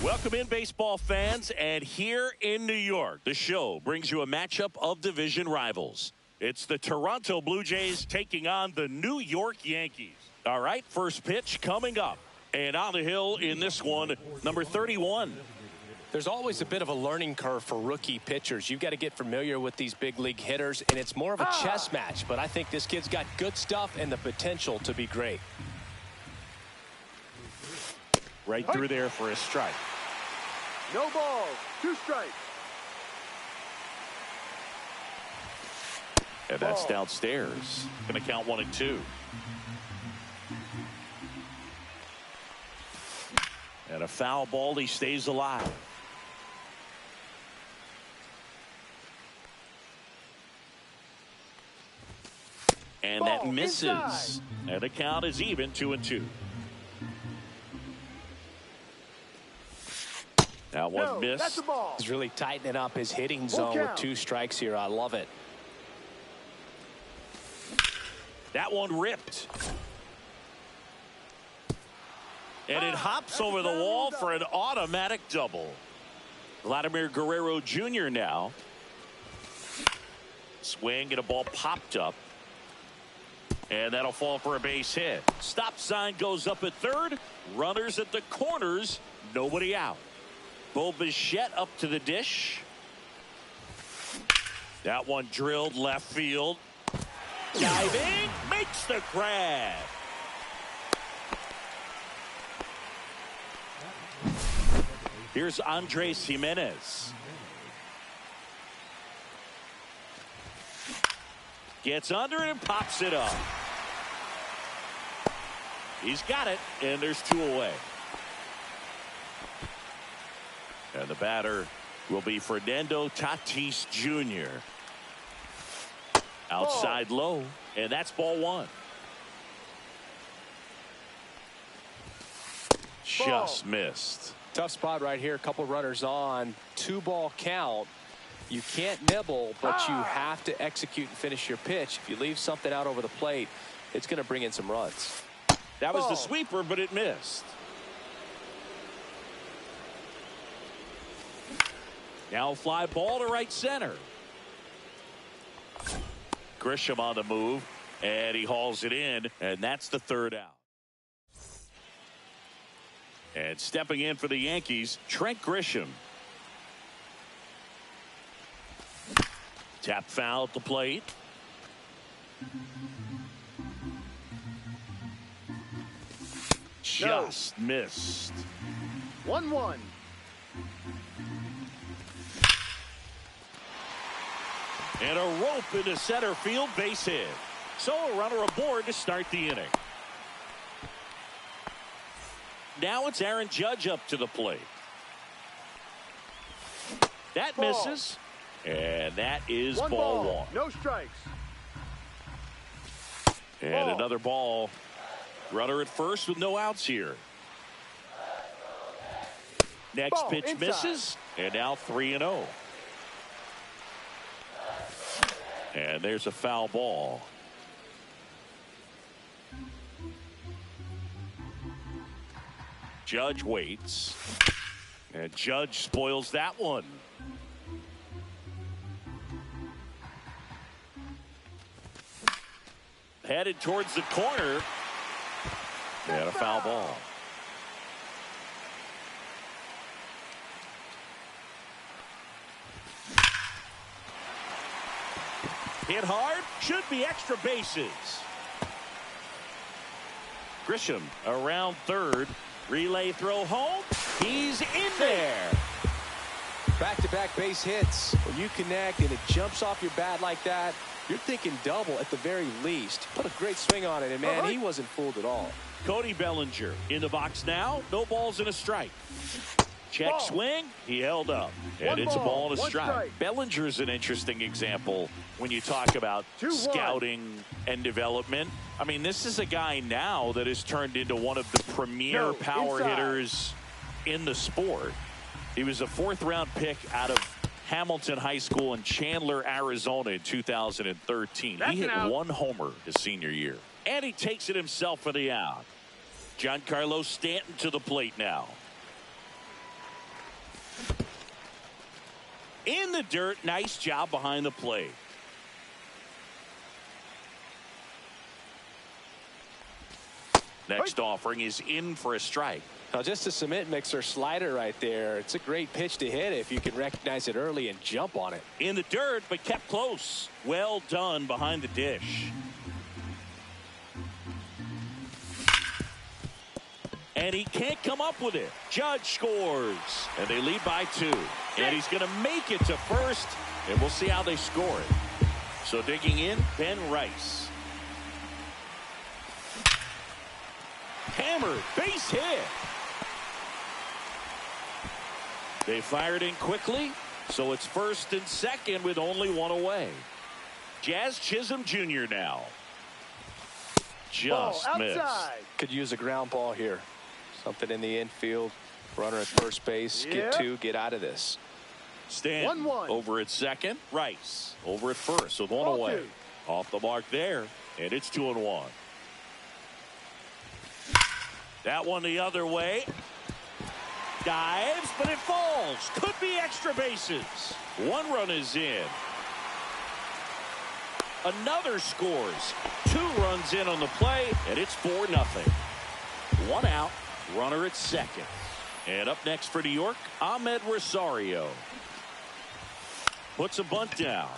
Welcome in, baseball fans, and here in New York, the show brings you a matchup of division rivals. It's the Toronto Blue Jays taking on the New York Yankees. All right, first pitch coming up. And on the hill in this one, number 31. There's always a bit of a learning curve for rookie pitchers. You've got to get familiar with these big league hitters, and it's more of a chess match. But I think this kid's got good stuff and the potential to be great. Right through there for a strike. No balls, 2 strikes. And that's downstairs. Going to count 1 and 2. And a foul ball. He stays alive. And that misses. Inside. And the count is even, 2 and 2. That one missed. That's the ball. He's really tightening up his hitting zone with 2 strikes here. I love it. That one ripped. And it hops over the wall for an automatic double. Vladimir Guerrero Jr. now. Swing and a ball popped up. And that'll fall for a base hit. Stop sign goes up at third. Runners at the corners. Nobody out. Bo Bichette up to the dish. That one drilled left field. Diving. Makes the grab. Here's Andres Jimenez. Gets under it and pops it up. He's got it, and there's 2 away. And the batter will be Fernando Tatis Jr. Outside low, and that's ball 1. Just missed. Tough spot right here. A couple runners on. 2-ball count. You can't nibble, but you have to execute and finish your pitch. If you leave something out over the plate, it's going to bring in some runs. That was the sweeper, but it missed. Now fly ball to right center. Grisham on the move, and he hauls it in, and that's the 3rd out. And stepping in for the Yankees, Trent Grisham. Tap foul at the plate. Just missed. 1-1. And a rope into center field, base hit. So a runner aboard to start the inning. Now it's Aaron Judge up to the plate. That misses. And that is ball 1. No strikes. And another ball. Runner at first with no outs here. Next pitch misses. And now 3-0. And there's a foul ball. Judge waits. And Judge spoils that one. Headed towards the corner. And a foul ball. Hit hard. Should be extra bases. Grisham around third. Relay throw home. He's in there. Back-to-back base hits. When you connect and it jumps off your bat like that, you're thinking double at the very least. Put a great swing on it, and man, he wasn't fooled at all. Cody Bellinger in the box now. No balls and a strike. Check swing. He held up. And it's a ball and a strike. Bellinger's an interesting example when you talk about scouting and development. I mean, this is a guy now that has turned into one of the premier power hitters in the sport. He was a 4th-round pick out of Hamilton High School in Chandler, Arizona in 2013. He hit 1 homer his senior year. And he takes it himself for the out. Giancarlo Stanton to the plate now. In the dirt. Nice job behind the plate. Next offering is in for a strike. Now just a cement mixer slider right there. It's a great pitch to hit if you can recognize it early and jump on it. In the dirt, but kept close. Well done behind the dish. And he can't come up with it. Judge scores. And they lead by 2. And he's going to make it to first. And we'll see how they score it. So digging in, Ben Rice. Hammered, base hit. They fired in quickly, so it's first and second with only 1 away. Jazz Chisholm Jr. now. Just missed. Could use a ground ball here. Something in the infield. Runner at first base. Get 2, get out of this. Stanton 1-1. over at second. Rice over at first with 1 away. 2. Off the mark there, and it's 2-1. That one the other way. Dives, but it falls. Could be extra bases. 1 run is in. Another scores. 2 runs in on the play, and it's 4-0. 1 out. Runner at second. And up next for New York, Ahmed Rosario. Puts a bunt down.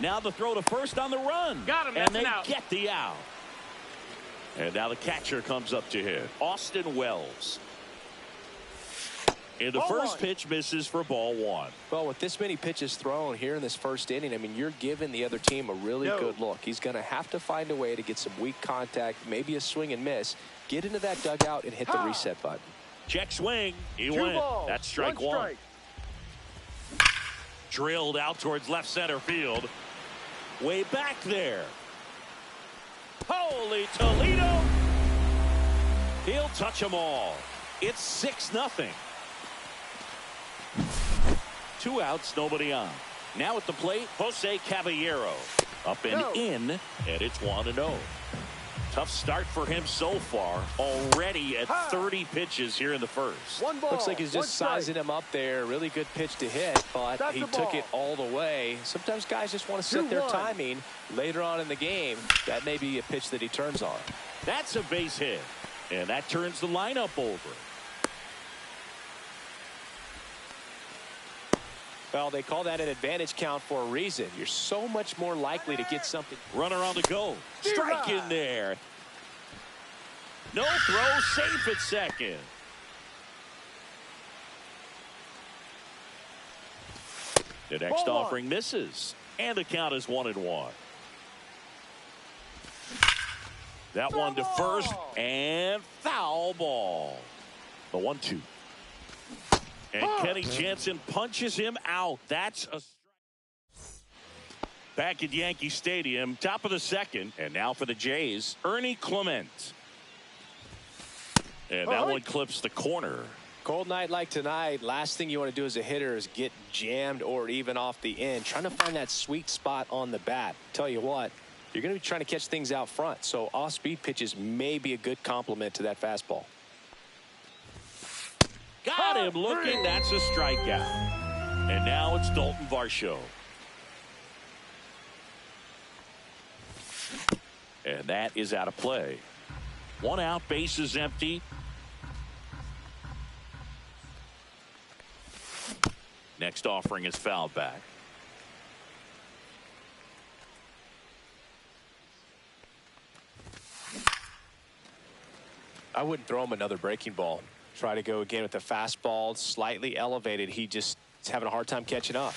Now the throw to first on the run. Got him. And they get the out. And now the catcher comes up to hit. Austin Wells. And the first pitch misses for ball 1. Well, with this many pitches thrown here in this first inning, I mean, you're giving the other team a really good look. He's going to have to find a way to get some weak contact, maybe a swing and miss, get into that dugout and hit the reset button. Check swing. He went. That's strike 1. Drilled out towards left center field. Way back there. Holy Toledo. He'll touch them all. It's 6-0. 2 outs, nobody on. Now at the plate, Jose Caballero. Up and in, and it's 1-0. Tough start for him so far. Already at 30 pitches here in the first. Looks like he's just sizing him up there. Really good pitch to hit, but he took it all the way. Sometimes guys just want to set their timing later on in the game. That may be a pitch that he turns on. That's a base hit, and that turns the lineup over. Well, they call that an advantage count for a reason. You're so much more likely to get something. Runner on the go. Strike in there. No throw, safe at second. The next offering misses, and the count is 1-1. That one to first, and foul ball. The 1-2. And Kenny Jansen punches him out. That's a strike. Back at Yankee Stadium, top of the second. And now for the Jays, Ernie Clement. And that one clips the corner. Cold night like tonight, last thing you want to do as a hitter is get jammed or even off the end. Trying to find that sweet spot on the bat. Tell you what, you're going to be trying to catch things out front. So off-speed pitches may be a good complement to that fastball. Got him looking. That's a strikeout. And now it's Dalton Varsho. And that is out of play. 1 out, base is empty. Next offering is fouled back. I wouldn't throw him another breaking ball. Try to go again with the fastball, slightly elevated. He just is having a hard time catching up.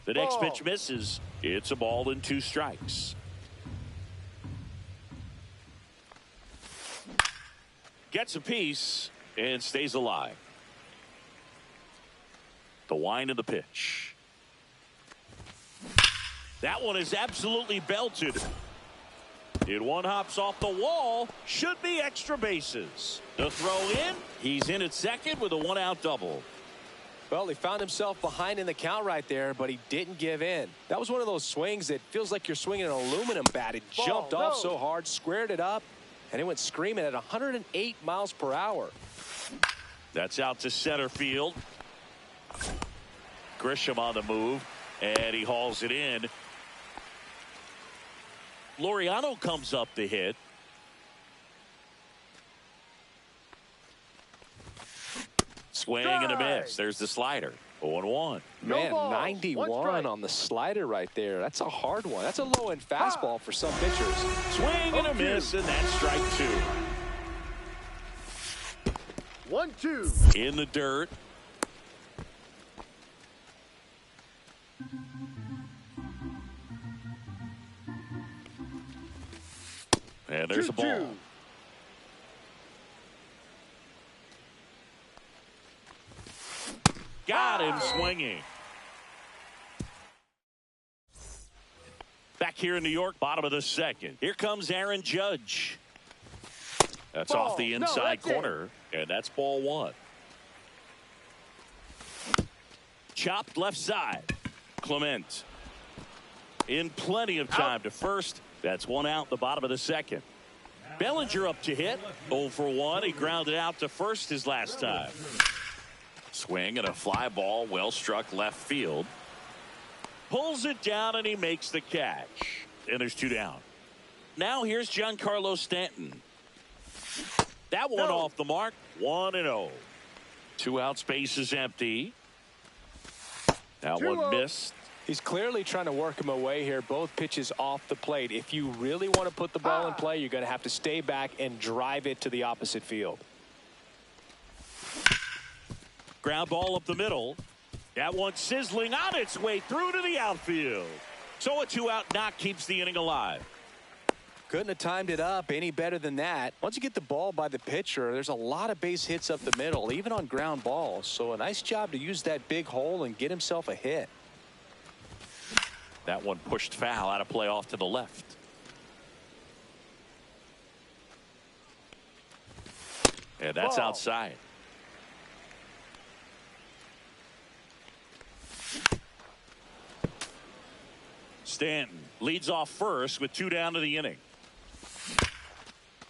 The next pitch misses. It's a ball and 2 strikes. Gets a piece and stays alive. The wind of the pitch. That one is absolutely belted. It one hops off the wall. Should be extra bases. The throw in. He's in at second with a 1-out double. Well, he found himself behind in the count right there, but he didn't give in. That was one of those swings that feels like you're swinging an aluminum bat. It jumped off so hard, squared it up, and it went screaming at 108 miles per hour. That's out to center field. Grisham on the move, and he hauls it in. Laureano comes up to hit. Swing and a miss. There's the slider. 0-1. Man, 91 on the slider right there. That's a hard one. That's a low-end fastball for some pitchers. Swing and a miss, and that's strike 2. 1-2. In the dirt. And there's a ball. Got him swinging. Back here in New York, bottom of the second. Here comes Aaron Judge. That's Ball. off the inside corner, and that's ball 1. Chopped left side. Clement in plenty of time to first. That's 1 out, the bottom of the second. Bellinger up to hit. 0 for 1. He grounded out to first his last time. Swing and a fly ball, well struck left field. Pulls it down and he makes the catch. And there's 2 down. Now here's Giancarlo Stanton. That one off the mark. 1-0. 2 outs, base is empty. That one missed. He's clearly trying to work him away here. Both pitches off the plate. If you really want to put the ball in play, you're going to have to stay back and drive it to the opposite field. Ground ball up the middle. That one sizzling on its way through to the outfield. So a 2-out knock keeps the inning alive. Couldn't have timed it up any better than that. Once you get the ball by the pitcher, there's a lot of base hits up the middle, even on ground balls. So a nice job to use that big hole and get himself a hit. That one pushed foul out of play off to the left. And that's outside. Stanton leads off first with 2 down to the inning.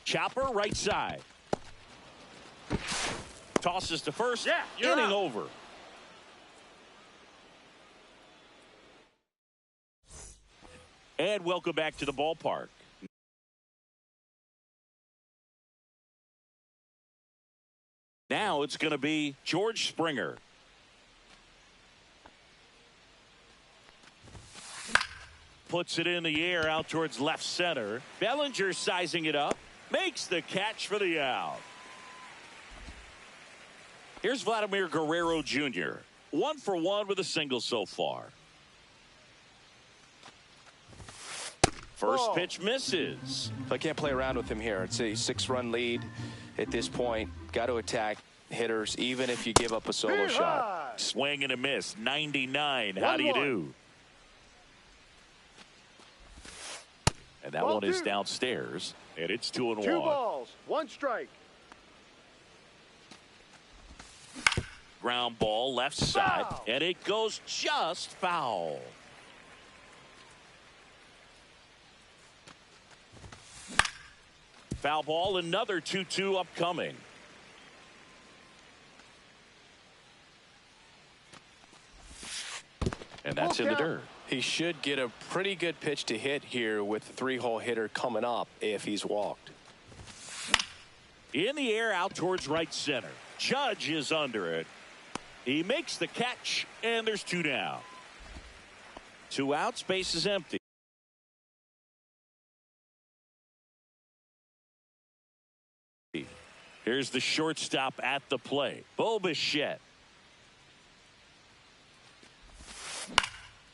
Chopper right side. Tosses to first. Inning over. And welcome back to the ballpark. Now it's going to be George Springer. Puts it in the air out towards left center. Bellinger sizing it up. Makes the catch for the out. Here's Vladimir Guerrero Jr. 1 for 1 with a single so far. First pitch misses. I can't play around with him here. It's a 6-run lead at this point. Got to attack hitters even if you give up a solo shot. Swing and a miss. 99. How do you do? And that one is downstairs, and it's 2-1. 2 balls, 1 strike. Ground ball left side, and it goes just foul. Foul ball, another 2-2 upcoming. And that's in the dirt. He should get a pretty good pitch to hit here with the 3-hole hitter coming up if he's walked. In the air out towards right center. Judge is under it. He makes the catch, and there's 2 down. 2 outs, base is empty. Here's the shortstop at the plate. Bo Bichette.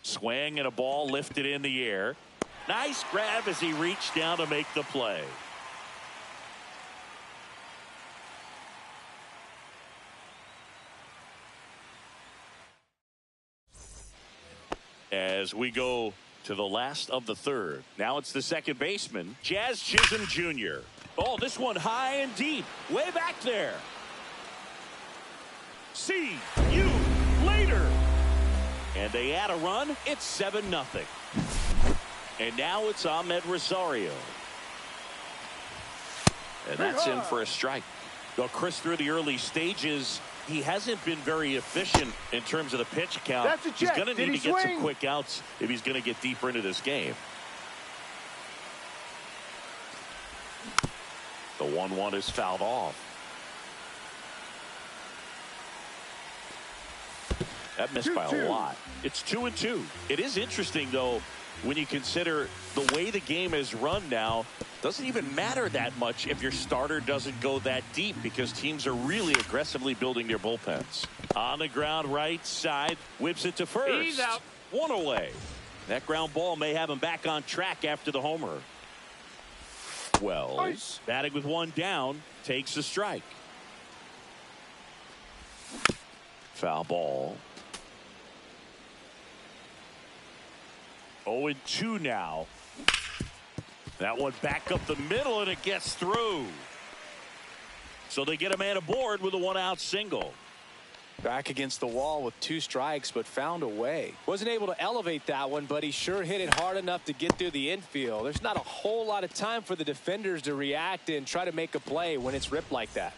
Swing and a ball lifted in the air. Nice grab as he reached down to make the play. As we go to the last of the third. Now it's the second baseman, Jazz Chisholm Jr. Oh, this one high and deep. Way back there. See you later. And they add a run. It's 7-0. And now it's Ahmed Rosario. And that's in for a strike. Well, Chris, through the early stages, he hasn't been very efficient in terms of the pitch count. That's a he's check. going to Did need he to get swing? some quick outs if he's going to get deeper into this game. The 1-1 is fouled off. That missed by a lot. It's 2-2. It is interesting, though, when you consider the way the game is run now. Doesn't even matter that much if your starter doesn't go that deep, because teams are really aggressively building their bullpens. On the ground right side, whips it to first. He's out. One away. That ground ball may have him back on track after the homer. Wells, batting with one down, takes the strike. Foul ball. 0-2 now. That one back up the middle, and it gets through. So they get a man aboard with a one-out single. Back against the wall with 2 strikes, but found a way. Wasn't able to elevate that one, but he sure hit it hard enough to get through the infield. There's not a whole lot of time for the defenders to react and try to make a play when it's ripped like that.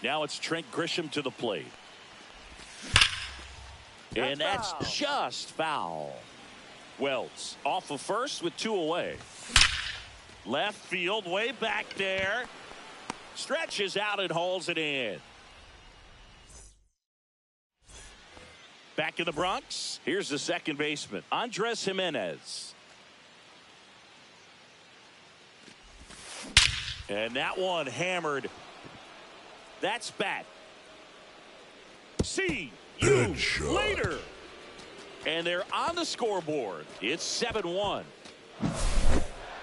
Now it's Trent Grisham to the plate. And that's foul. just foul. Wells off of first with 2 away. Left field, way back there. Stretches out and hauls it in. Back in the Bronx, here's the second baseman, Andres Jimenez. And that one hammered. That's back. See you later. And they're on the scoreboard. It's 7-1.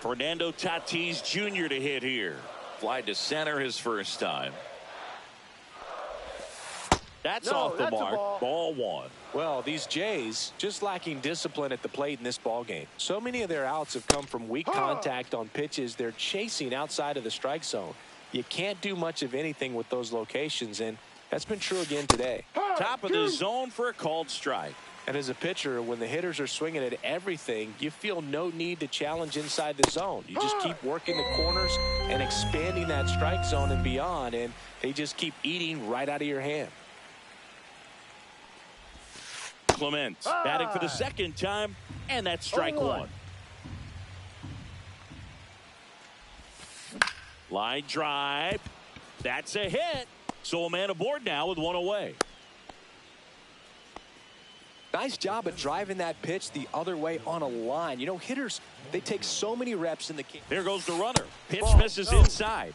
Fernando Tatis Jr. to hit here. Fly to center his first time. That's off the mark. Ball 1. Well, these Jays just lacking discipline at the plate in this ball game. So many of their outs have come from weak contact on pitches they're chasing outside of the strike zone. You can't do much of anything with those locations, and that's been true again today. Top of the zone for a called strike. And as a pitcher, when the hitters are swinging at everything, you feel no need to challenge inside the zone. You just keep working the corners and expanding that strike zone and beyond, and they just keep eating right out of your hand. Clement batting for the second time, and that's strike 1. Line drive. That's a hit. So a man aboard now with 1 away. Nice job of driving that pitch the other way on a line. You know, hitters, they take so many reps in the game. There goes the runner. Pitch Ball, misses no. inside.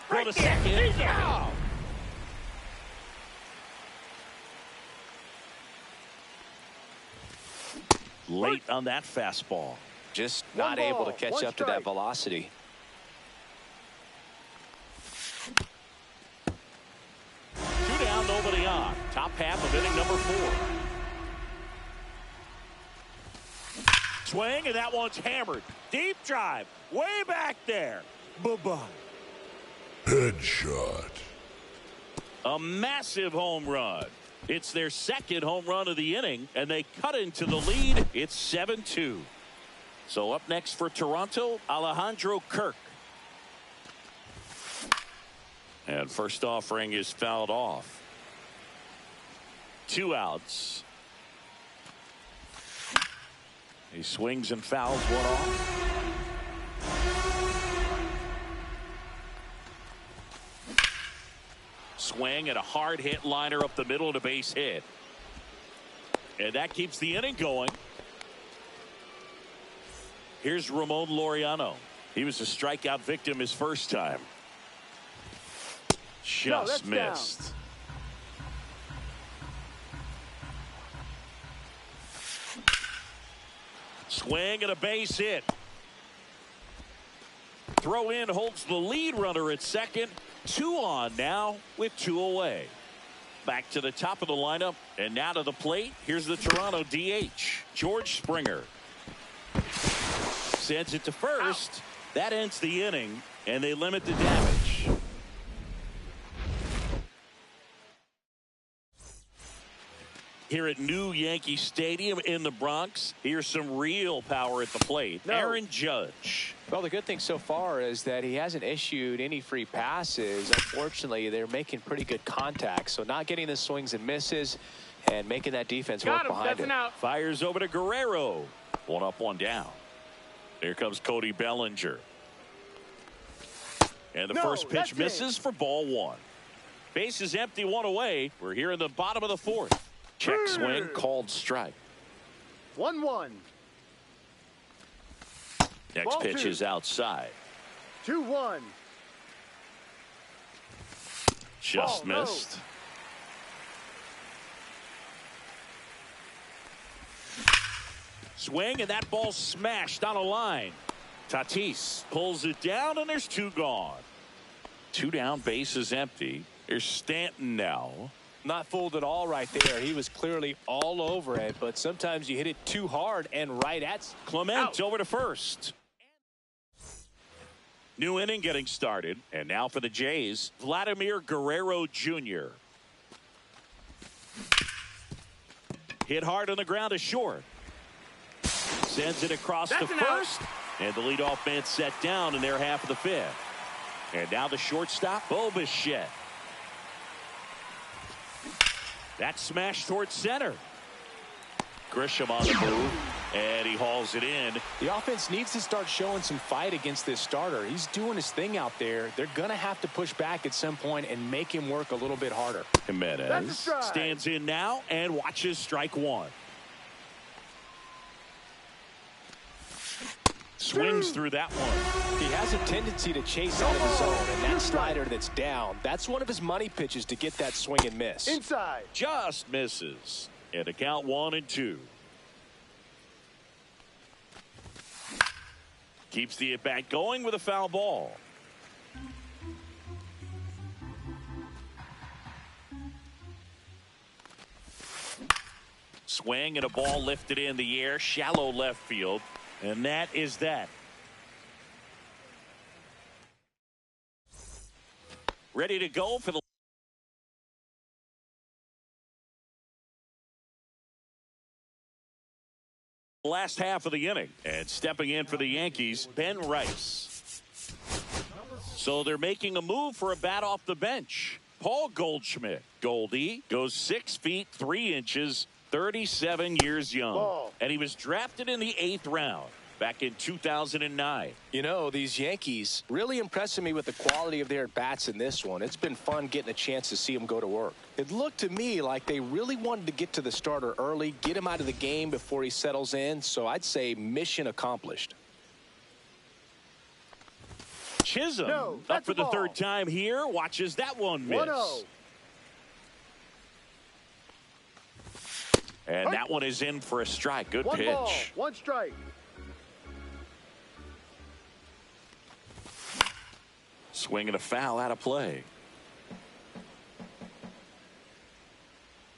Go to second. He's out. Late on that fastball. Just One not able to ball, catch one up to that strike. velocity. Two down, nobody on. Top half of inning number 4. Swing, and that one's hammered. Deep drive. Way back there. Bye-bye. Headshot. A massive home run. It's their second home run of the inning, and they cut into the lead. It's 7-2. So up next for Toronto, Alejandro Kirk. And first offering is fouled off. 2 outs. He swings and fouls one off. Swing and a hard hit liner up the middle and a base hit. And that keeps the inning going. Here's Ramon Laureano. He was a strikeout victim his first time. Just missed. Swing and a base hit. Throw in holds the lead runner at second. 2 on now with 2 away. Back to the top of the lineup and now to the plate. Here's the Toronto DH, George Springer. Sends it to first. That ends the inning, and they limit the damage. Here at new Yankee Stadium in the Bronx, here's some real power at the plate. No. Aaron Judge. Well, the good thing so far is that he hasn't issued any free passes. Unfortunately, they're making pretty good contact, so not getting the swings and misses and making that defense work behind it. Out. Fires over to Guerrero. One up, one down. Here comes Cody Bellinger. And the first pitch misses for ball one. Base is empty, one away. We're here in the bottom of the fourth. Check swing, called strike. 1-1. Next Ball pitch two. is outside. 2-1. Just Ball, no. missed. Swing, and that ball smashed on a line. Tatis pulls it down, and there's two gone. Two down, base is empty. Here's Stanton now. Not fooled at all right there. He was clearly all over it, but sometimes you hit it too hard and right at Clement over to first. New inning getting started, and now for the Jays, Vladimir Guerrero Jr. Hit hard on the ground to short. Sends it across to first, and the leadoff man set down in their half of the fifth. And now the shortstop, Bobichette. That smash towards center. Grisham on the move, and he hauls it in. The offense needs to start showing some fight against this starter. He's doing his thing out there. They're going to have to push back at some point and make him work a little bit harder. Jimenez stands in now and watches strike one. Swings through that one. He has a tendency to chase out of the zone, and that slider that's down, that's one of his money pitches to get that swing and miss. Inside. Just misses. And a count 1-2. Keeps the at-bat going with a foul ball. Swing and a ball lifted in the air, shallow left field. And that is that. Ready to go for the last half of the inning. And stepping in for the Yankees, Ben Rice. So they're making a move for a bat off the bench. Paul Goldschmidt. Goldie goes 6 feet 3 inches, 37 years young. Ball. And he was drafted in the 8th round back in 2009. You know, these Yankees really impressing me with the quality of their bats in this one. It's been fun getting a chance to see them go to work. It looked to me like they really wanted to get to the starter early, get him out of the game before he settles in. So I'd say mission accomplished. Chisholm up for the third time here. Watches that one miss. 1-0. And that one is in for a strike. Good One pitch. ball, one strike. Swing and a foul out of play.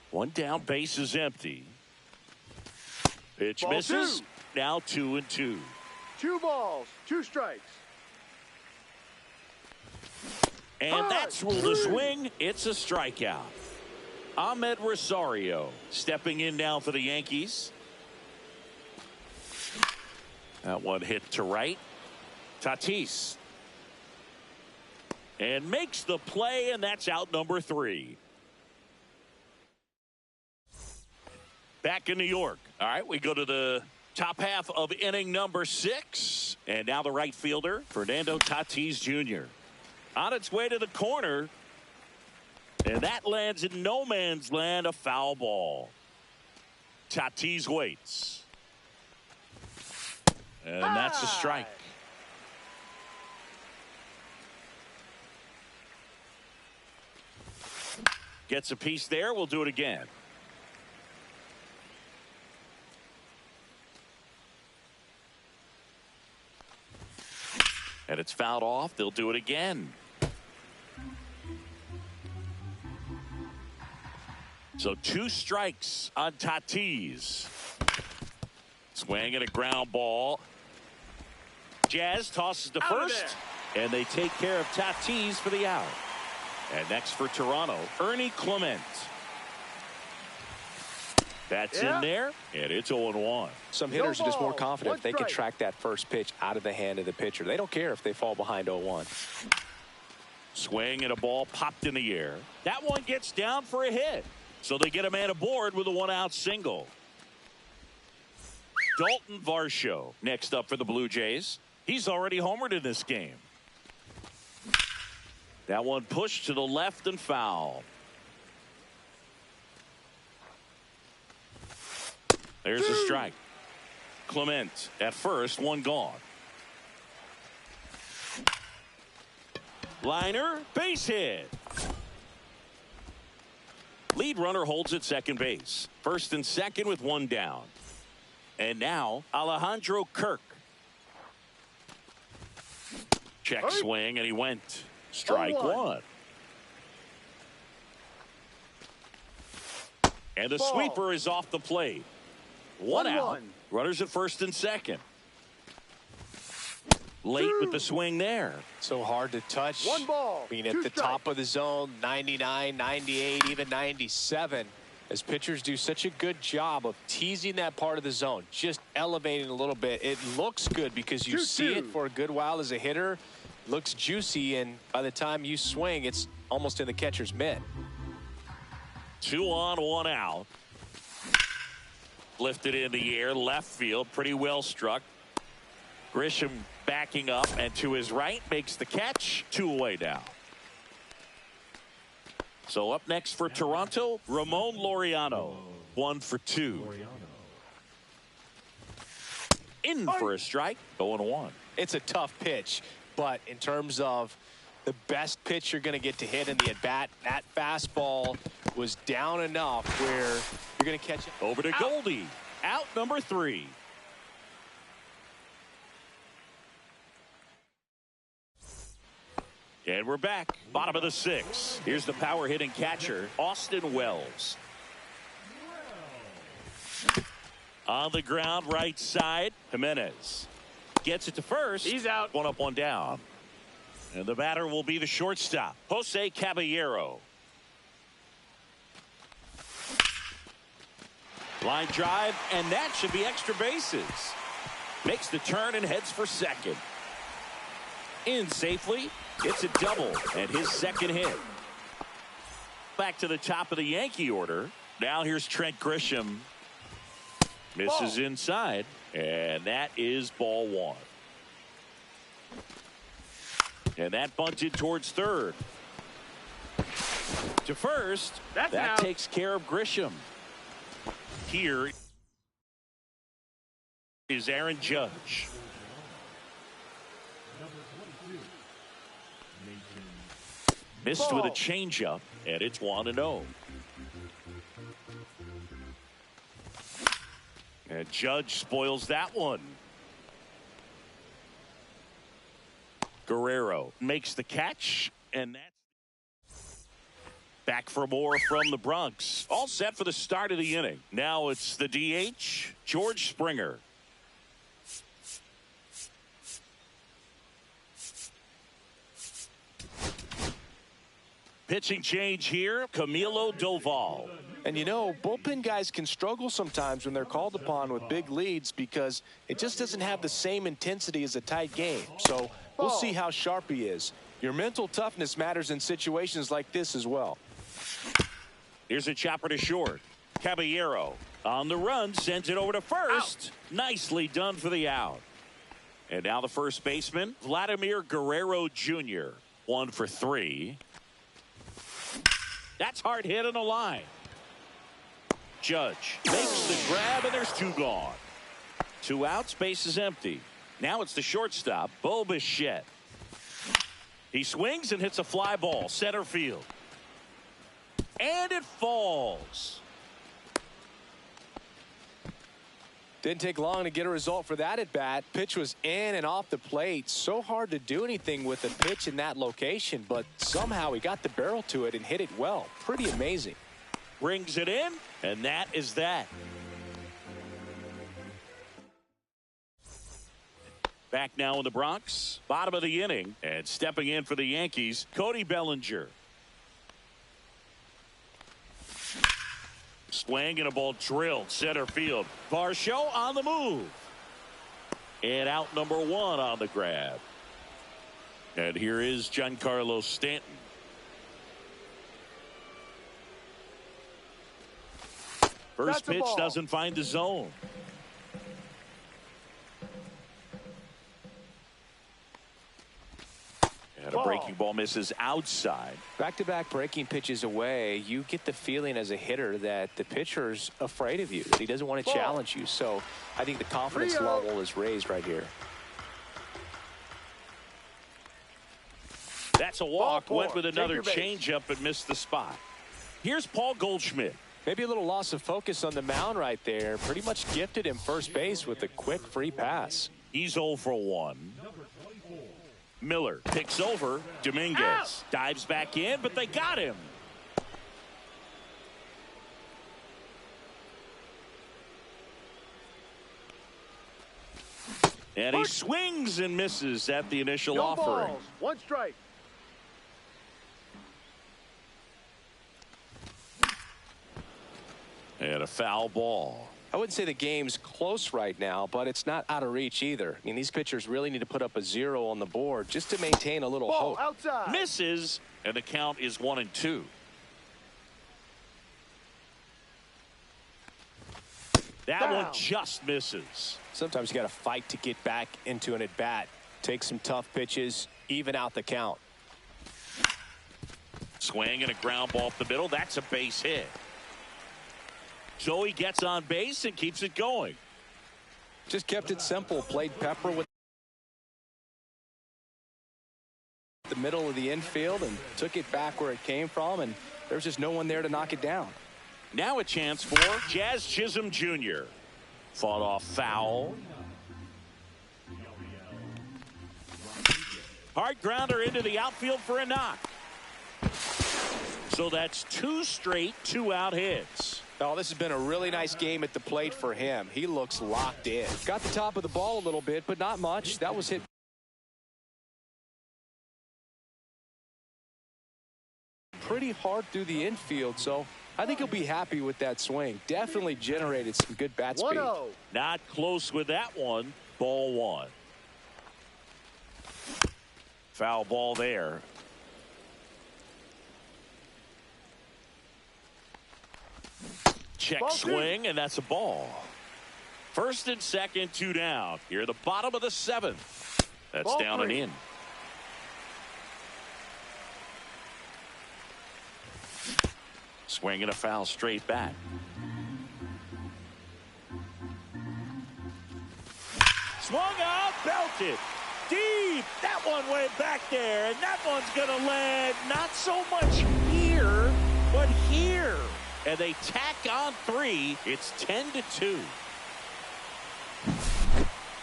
One down, base is empty. Pitch Ball misses. two. Now 2-2. 2 balls, 2 strikes. And that's ruled a swing. It's a strikeout. Ahmed Rosario stepping in now for the Yankees. That one hit to right. Tatis. And makes the play, and that's out number 3. Back in New York. All right, we go to the top half of inning number 6. And now the right fielder, Fernando Tatis Jr. On its way to the corner. And that lands in no man's land, a foul ball. Tatis waits. And that's a strike. Gets a piece there. We'll do it again. And it's fouled off. They'll do it again. So 2 strikes on Tatis. Swing and a ground ball. Jazz tosses to first. And they take care of Tatis for the out. And next for Toronto, Ernie Clement. That's in there, and it's 0-1. Some hitters are just more confident if they can strike. track that first pitch out of the hand of the pitcher. They don't care if they fall behind 0-1. Swing and a ball popped in the air. That one gets down for a hit. So they get a man aboard with a one-out single. Dalton Varsho next up for the Blue Jays. He's already homered in this game. That one pushed to the left and foul. There's a strike. Clement at first, one gone. Liner, base hit. Lead runner holds at second base. First and second with one down. And now Alejandro Kirk. Check swing, and he went. Strike one. And the sweeper is off the plate. One out. Runners at first and second. Late with the swing there. So hard to touch. One ball. Being at the top of the zone, 99, 98, even 97. As pitchers do such a good job of teasing that part of the zone, just elevating a little bit. It looks good because you see it for a good while as a hitter. Looks juicy, and by the time you swing, it's almost in the catcher's mitt. 2 on, 1 out. Lifted in the air, left field, pretty well struck. Grisham backing up, and to his right makes the catch. 2 away now. So up next for Toronto, Ramon Laureano. 1 for 2. In for a strike, 0-1. It's a tough pitch, but in terms of the best pitch you're going to get to hit in the at-bat, that fastball was down enough where you're going to catch it. Over to Goldie. Out number 3. And we're back. Bottom of the 6th. Here's the power hitting catcher, Austin Wells. On the ground, right side, Jimenez gets it to first. He's out. 1 up, 1 down. And the batter will be the shortstop, Jose Caballero. Line drive, and that should be extra bases. Makes the turn and heads for second. In safely. It's a double and his second hit. Back to the top of the Yankee order. Now here's Trent Grisham. Misses inside, and that is ball 1. And that bunted towards third. To first. That takes care of Grisham. Here is Aaron Judge. Missed with a changeup, and it's 1-0. And Judge spoils that one. Guerrero makes the catch, and that's back for more from the Bronx. All set for the start of the inning. Now it's the DH, George Springer. Pitching change here, Camilo Doval. And you know, bullpen guys can struggle sometimes when they're called upon with big leads because it just doesn't have the same intensity as a tight game. So we'll see how sharp he is. Your mental toughness matters in situations like this as well. Here's a chopper to short. Caballero on the run, sends it over to first. Nicely done for the out. And now the first baseman, Vladimir Guerrero Jr. 1 for 3. That's hard hit on the line. Judge makes the grab, and there's 2 gone. 2 outs, base is empty. Now it's the shortstop, Bo Bichette. He swings and hits a fly ball, center field. And it falls. Didn't take long to get a result for that at bat. Pitch was in and off the plate. So hard to do anything with a pitch in that location, but somehow he got the barrel to it and hit it well. Pretty amazing. Brings it in, and that is that. Back now in the Bronx, bottom of the inning, and stepping in for the Yankees, Cody Bellinger. Swing and a ball drilled center field. Varsho on the move. And out number 1 on the grab. And here is Giancarlo Stanton. First pitch doesn't find the zone. And a breaking ball misses outside. Back-to-back breaking pitches away, you get the feeling as a hitter that the pitcher's afraid of you, that he doesn't want to challenge you. So I think the confidence level is raised right here. That's a walk. Went with another changeup and missed the spot. Here's Paul Goldschmidt. Maybe a little loss of focus on the mound right there. Pretty much gifted him first base with a quick free pass. He's 0 for 1. Miller picks over Dominguez. Dives back in, but they got him. And he swings and misses at the initial offering. Balls, 1 strike. And a foul ball. I wouldn't say the game's close right now, but it's not out of reach either. I mean, these pitchers really need to put up a 0 on the board just to maintain a little hope. Outside. Misses, and the count is 1-2. That one just misses. Sometimes you got to fight to get back into an at-bat. Take some tough pitches, even out the count. Swing and a ground ball up the middle. That's a base hit. So he gets on base and keeps it going. Just kept it simple. Played Pepper with the middle of the infield and took it back where it came from, and there's just no one there to knock it down. Now a chance for Jazz Chisholm Jr. Fought off foul. Hard grounder into the outfield for a knock. So that's 2 straight 2-out hits. Oh, this has been a really nice game at the plate for him. He looks locked in. Got the top of the ball a little bit, but not much. That was hit pretty hard through the infield, so I think he'll be happy with that swing. Definitely generated some good bat speed. 1-0. Not close with that one. Ball 1. Foul ball there. Check swing, and that's a ball. First and second, 2 down. Here, the bottom of the 7th. That's Ball down 3. and in. Swing and a foul straight back. Swung out, belted. Deep. That one went back there, and that one's going to land not so much here, but here. And they tack on 3. It's 10-2.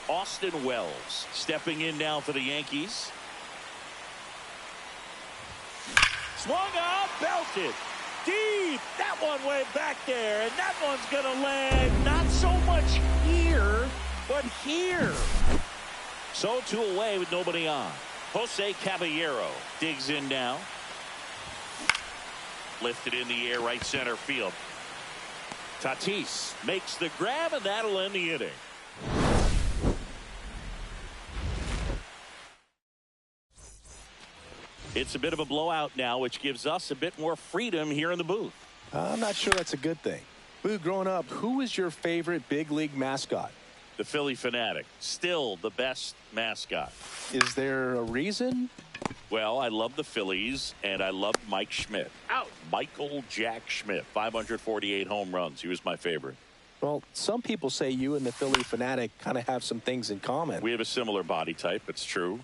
Austin Wells stepping in now for the Yankees. Swung out, belted. Deep. That one went back there, and that one's going to land not so much here, but here. So 2 away with nobody on. Jose Caballero digs in now. Lifted in the air, right center field. Tatis makes the grab, and that'll end the inning. It's a bit of a blowout now, which gives us a bit more freedom here in the booth. I'm not sure that's a good thing. Boo, growing up, who was your favorite big league mascot? The Philly Fanatic, still the best mascot. Is there a reason? Well, I love the Phillies, and I love Mike Schmidt. Out. Michael Jack Schmidt, 548 home runs. He was my favorite. Well, some people say you and the Philly Fanatic kind of have some things in common. We have a similar body type. It's true.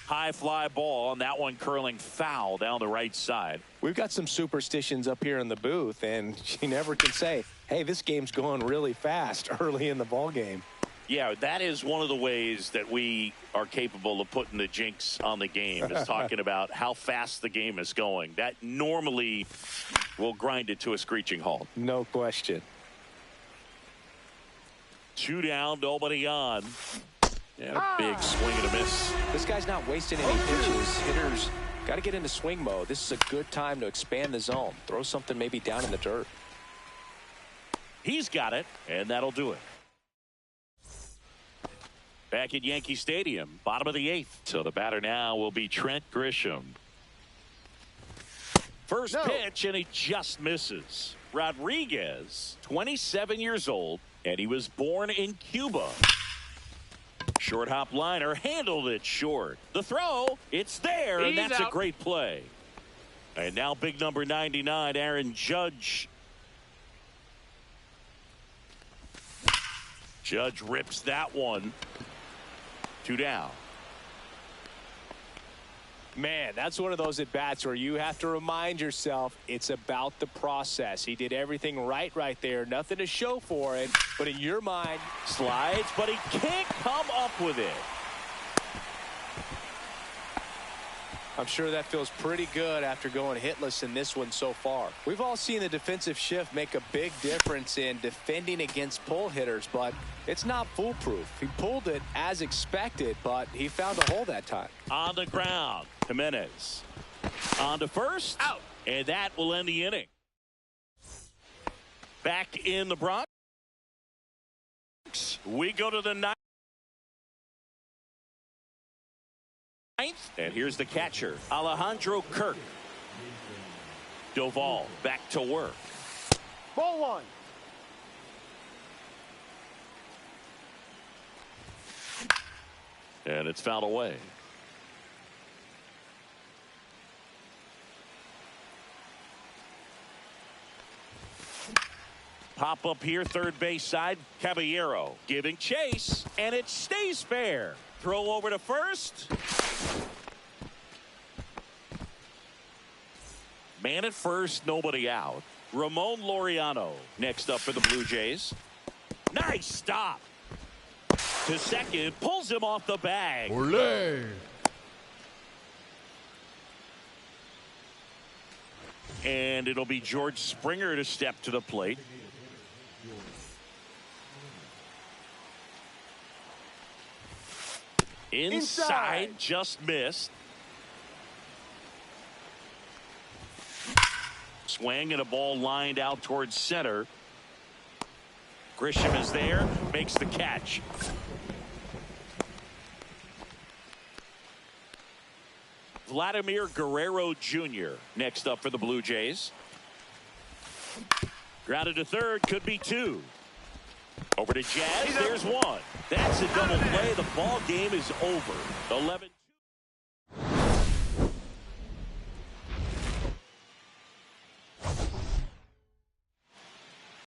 High fly ball, and that one curling foul down the right side. We've got some superstitions up here in the booth, and you never can say, hey, this game's going really fast early in the ball game. Yeah, that is one of the ways that we are capable of putting the jinx on the game, is talking about how fast the game is going. That normally will grind it to a screeching halt. No question. 2 down, nobody on. And a big swing and a miss. This guy's not wasting any pitches. Hitters Got to get into swing mode. This is a good time to expand the zone. Throw something maybe down in the dirt. He's got it, and that'll do it. Back at Yankee Stadium, bottom of the 8th. So the batter now will be Trent Grisham. First pitch, and he just misses. Rodriguez, 27 years old, and he was born in Cuba. Short hop liner, handled it short. The throw, it's there, and that's a great play. And now big number 99, Aaron Judge. Judge rips that one. 2 down. Man, that's one of those at-bats where you have to remind yourself it's about the process. He did everything right there. Nothing to show for it. But in your mind, slides, but he can't come up with it. I'm sure that feels pretty good after going hitless in this one so far. We've all seen the defensive shift make a big difference in defending against pull hitters, but it's not foolproof. He pulled it as expected, but he found a hole that time. On the ground, Jimenez. On to first. Out. And that will end the inning. Back in the Bronx. We go to the 9th. And here's the catcher, Alejandro Kirk. Doval back to work. Ball 1. And it's fouled away. Pop up here, third base side. Caballero giving chase, and it stays fair. Throw over to first. Man at first, nobody out. Ramon Laureano next up for the Blue Jays. Nice stop. To second, pulls him off the bag. Olé. And it'll be George Springer to step to the plate. Inside, just missed. Swing and a ball lined out towards center. Grisham is there, makes the catch. Vladimir Guerrero Jr. next up for the Blue Jays. Grounded to third, could be 2. Over to Jazz, there's 1. That's a double play. The ball game is over. 11.